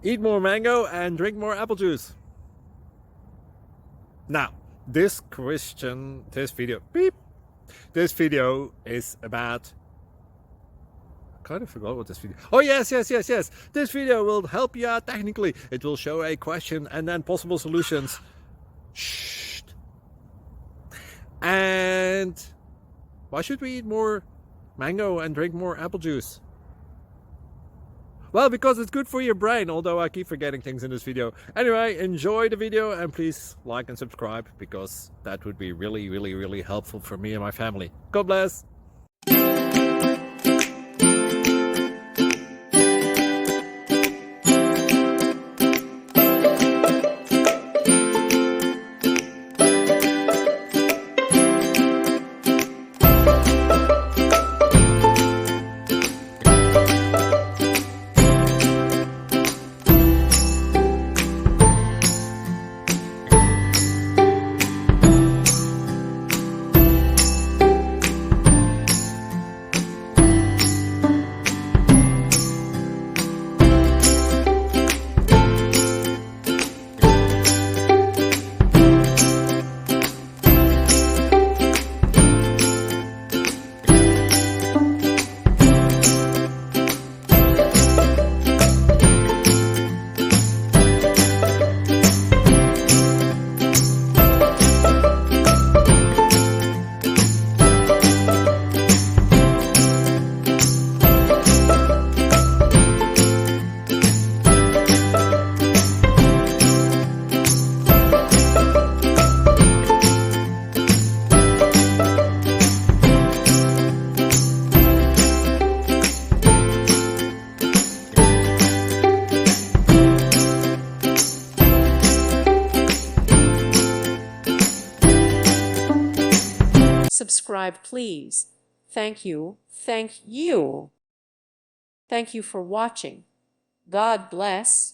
Eat more mango and drink more apple juice. Now, this video is about, I kind of forgot what this video. Oh, yes. This video will help you out technically. It will show a question and then possible solutions. Shh. And why should we eat more mango and drink more apple juice? Well, because it's good for your brain, although I keep forgetting things in this video. Anyway, enjoy the video and please like and subscribe, because that would be really helpful for me and my family. God bless! Subscribe, please. Thank you. Thank you. Thank you for watching. God bless.